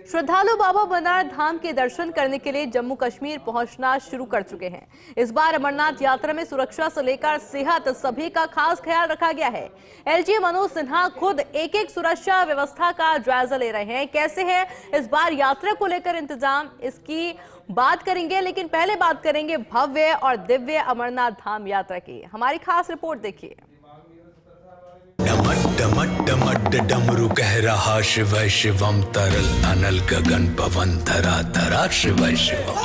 श्रद्धालु बाबा अमरनाथ धाम के दर्शन करने के लिए जम्मू कश्मीर पहुंचना शुरू कर चुके हैं। इस बार अमरनाथ यात्रा में सुरक्षा से लेकर सेहत सभी का खास ख्याल रखा गया है। एलजी मनोज सिन्हा खुद एक एक सुरक्षा व्यवस्था का जायजा ले रहे हैं। कैसे है इस बार यात्रा को लेकर इंतजाम, इसकी बात करेंगे, लेकिन पहले बात करेंगे भव्य और दिव्य अमरनाथ धाम यात्रा की। हमारी खास रिपोर्ट देखिए। डमट डमट डमट डमरू कह रहा शिव शिवम तरल अनल गगन पवन धरा धरा शिव शिवम।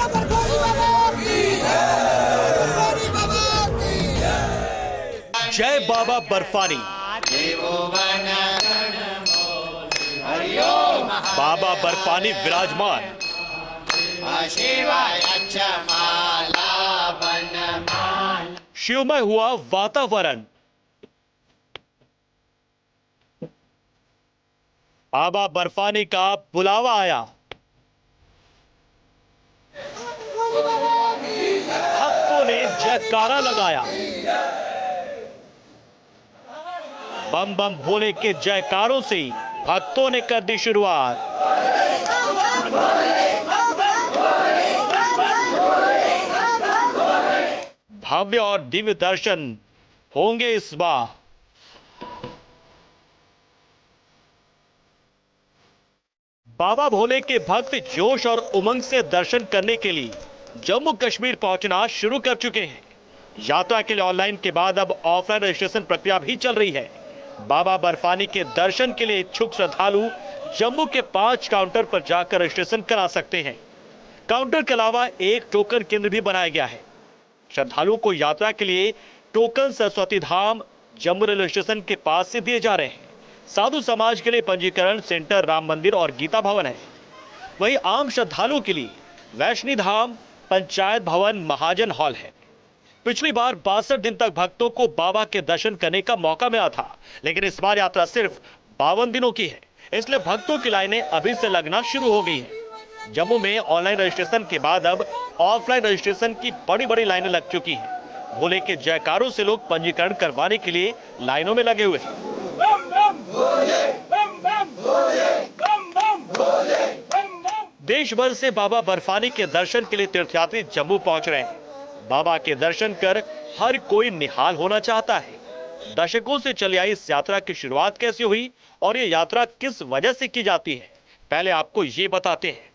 जय बाबा बर्फानी। बाबा बर्फानी विराजमान। शिवमय हुआ वातावरण। बाबा बर्फानी का बुलावा आया। भक्तों ने जयकारा लगाया। बम बम भोले के जयकारों से भक्तों ने कर दी शुरुआत। भव्य और दिव्य दर्शन होंगे इस बार। बाबा भोले के भक्त जोश और उमंग से दर्शन करने के लिए जम्मू कश्मीर पहुंचना शुरू कर चुके हैं। यात्रा के लिए ऑनलाइन के बाद अब ऑफलाइन रजिस्ट्रेशन प्रक्रिया भी चल रही है। बाबा बर्फानी के दर्शन के लिए इच्छुक श्रद्धालु जम्मू के 5 काउंटर पर जाकर रजिस्ट्रेशन करा सकते हैं। काउंटर के अलावा एक टोकन केंद्र भी बनाया गया है। श्रद्धालुओं को यात्रा के लिए टोकन सरस्वती धाम जम्मू रेलवे स्टेशन के पास से दिए जा रहे हैं। साधु समाज के लिए पंजीकरण सेंटर राम मंदिर और गीता भवन है। वहीं आम श्रद्धालुओं के लिए वैष्णो धाम पंचायत भवन महाजन हॉल है। पिछली बार 62 दिन तक भक्तों को बाबा के दर्शन करने का मौका मिला था, लेकिन इस बार यात्रा सिर्फ 52 दिनों की है, इसलिए भक्तों की लाइनें अभी से लगना शुरू हो गई हैं। जम्मू में ऑनलाइन रजिस्ट्रेशन के बाद अब ऑफलाइन रजिस्ट्रेशन की बड़ी बड़ी लाइनें लग चुकी हैं। भोले के जयकारों से लोग पंजीकरण करवाने के लिए लाइनों में लगे हुए हैं। देश भर से बाबा बर्फानी के दर्शन के लिए तीर्थयात्री जम्मू पहुंच रहे हैं। बाबा के दर्शन कर हर कोई निहाल होना चाहता है। दशकों से चली आई इस यात्रा की शुरुआत कैसे हुई और ये यात्रा किस वजह से की जाती है, पहले आपको ये बताते हैं।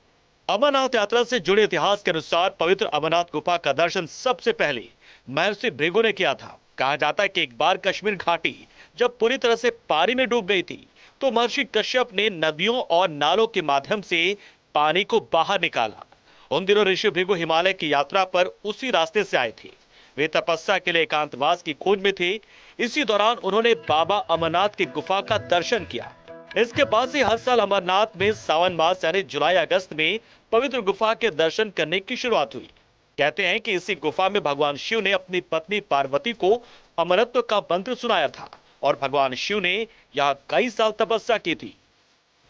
अमरनाथ यात्रा से जुड़े इतिहास के अनुसार पवित्र अमरनाथ गुफा का दर्शन सबसे पहले महर्षि भृगु ने किया था। कहा जाता है कि एक बार कश्मीर घाटी जब पूरी तरह से पानी में डूब गई थी, तो महर्षि कश्यप ने नदियों और नालों के माध्यम से पानी को बाहर निकाला। उन दिनों ऋषि भृगु हिमालय की यात्रा पर उसी रास्ते से आए थे। वे तपस्या के लिए एकांतवास की खोज में थे। इसी दौरान उन्होंने बाबा अमरनाथ की गुफा का दर्शन किया। इसके बाद से हर साल अमरनाथ में सावन मास यानी जुलाई अगस्त में पवित्र गुफा के दर्शन करने की शुरुआत हुई। कहते हैं कि इसी गुफा में भगवान शिव ने अपनी पत्नी पार्वती को अमरत्व का मंत्र सुनाया था और भगवान शिव ने यहाँ कई साल तपस्या की थी।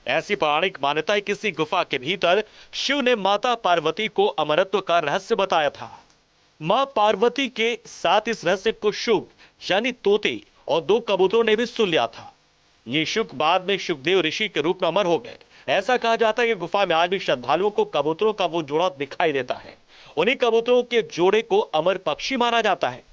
ऐसी पौराणिक मान्यता है कि इसी गुफा के भीतर शिव ने माता पार्वती को अमरत्व का रहस्य बताया था। मां पार्वती के साथ इस रहस्य को शुक यानी तोते और 2 कबूतरों ने भी सुन लिया था। ये शुक बाद में शुकदेव ऋषि के रूप में अमर हो गए। ऐसा कहा जाता है कि गुफा में आज भी श्रद्धालुओं को कबूतरों का वो जोड़ा दिखाई देता है। उन्हीं कबूतरों के जोड़े को अमर पक्षी माना जाता है।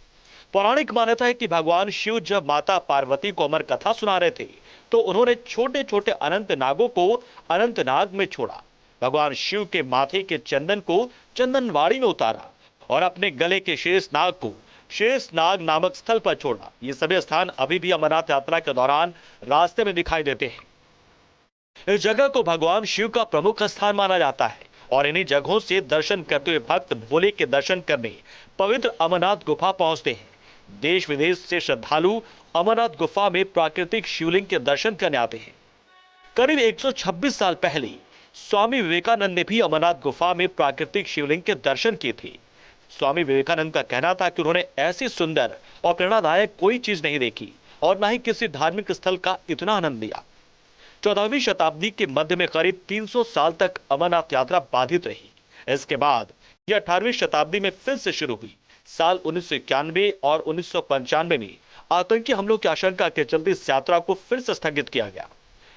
पौराणिक मान्यता है कि भगवान शिव जब माता पार्वती को अमर कथा सुना रहे थे, तो उन्होंने छोटे छोटे अनंत नागों को अनंत नाग में छोड़ा। भगवान शिव के माथे के चंदन को चंदनवाड़ी में उतारा और अपने गले के शेष नाग को शेष नाग नामक स्थल पर छोड़ा। ये सभी स्थान अभी भी अमरनाथ यात्रा के दौरान रास्ते में दिखाई देते हैं। इस जगह को भगवान शिव का प्रमुख स्थान माना जाता है और इन्हीं जगहों से दर्शन करते हुए भक्त भोले के दर्शन करने पवित्र अमरनाथ गुफा पहुंचते हैं। देश विदेश से श्रद्धालु अमरनाथ गुफा में प्राकृतिक शिवलिंग के दर्शन करने आते हैं। करीब 126 साल पहले स्वामी विवेकानंद ने भी अमरनाथ गुफा में प्राकृतिक शिवलिंग के दर्शन किए थे। स्वामी विवेकानंद का कहना था कि उन्होंने ऐसी सुंदर और प्रेरणादायक कोई चीज नहीं देखी और न ही किसी धार्मिक स्थल का इतना आनंद लिया। 14वीं शताब्दी के मध्य में करीब 300 साल तक अमरनाथ यात्रा बाधित रही। इसके बाद यह 18वीं शताब्दी में फिर से शुरू हुई। साल 1991 और 1995 में आतंकी हमलों की आशंका के चलते इस यात्रा को फिर से स्थगित किया गया।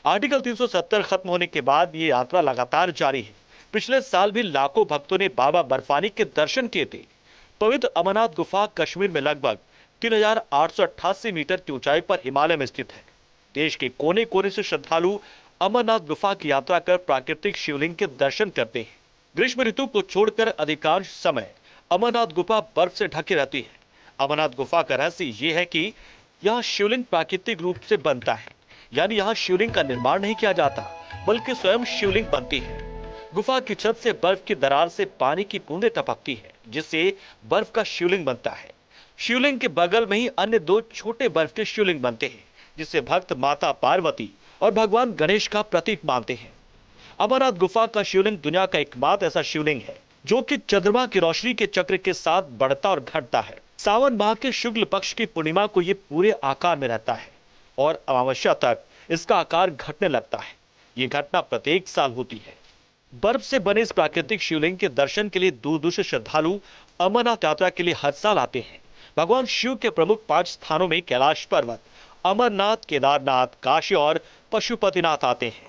आर्टिकल 370 खत्म होने के बाद ये यात्रा लगातार जारी है। पिछले साल भी लाखों भक्तों ने बाबा बर्फानी के दर्शन किए थे। पवित्र अमरनाथ गुफा कश्मीर में लगभग 3888 मीटर की ऊंचाई पर हिमालय में स्थित है। देश के कोने कोने से श्रद्धालु अमरनाथ गुफा की यात्रा कर प्राकृतिक शिवलिंग के दर्शन करते हैं। ग्रीष्म ऋतु को छोड़कर अधिकांश समय अमरनाथ गुफा बर्फ से ढकी रहती है। अमरनाथ गुफा का रहस्य ये है कि यहाँ शिवलिंग प्राकृतिक रूप से बनता है, यानी यहाँ शिवलिंग का निर्माण नहीं किया जाता, बल्कि स्वयं शिवलिंग बनती है। गुफा की छत से बर्फ की दरार से पानी की बूंदें टपकती है, जिससे बर्फ का शिवलिंग बनता है। शिवलिंग के बगल में ही अन्य 2 छोटे बर्फ के शिवलिंग बनते हैं, जिसे भक्त माता पार्वती और भगवान गणेश का प्रतीक मानते हैं। अमरनाथ गुफा का शिवलिंग दुनिया का एकमात्र ऐसा शिवलिंग है जो कि चंद्रमा की रोशनी के चक्र के साथ बढ़ता और घटता है। सावन माह के शुक्ल पक्ष की पूर्णिमा को ये पूरे आकार में रहता है और अमावस्या तक इसका आकार घटने लगता है। ये घटना प्रत्येक साल होती है। बर्फ से बने इस प्राकृतिक शिवलिंग के दर्शन के लिए दूर दूर से श्रद्धालु अमरनाथ यात्रा के लिए हर साल आते हैं। भगवान शिव के प्रमुख 5 स्थानों में कैलाश पर्वत, अमरनाथ, केदारनाथ, काशी और पशुपतिनाथ आते हैं।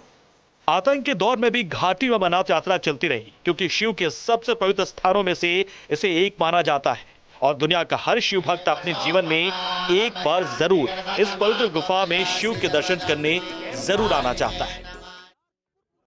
आतंक के दौर में भी घाटी में अमरनाथ यात्रा चलती रही, क्योंकि शिव के सबसे पवित्र स्थानों में से इसे एक माना जाता है और दुनिया का हर शिव भक्त अपने जीवन में एक बार जरूर इस पवित्र गुफा में शिव के दर्शन करने जरूर आना चाहता है।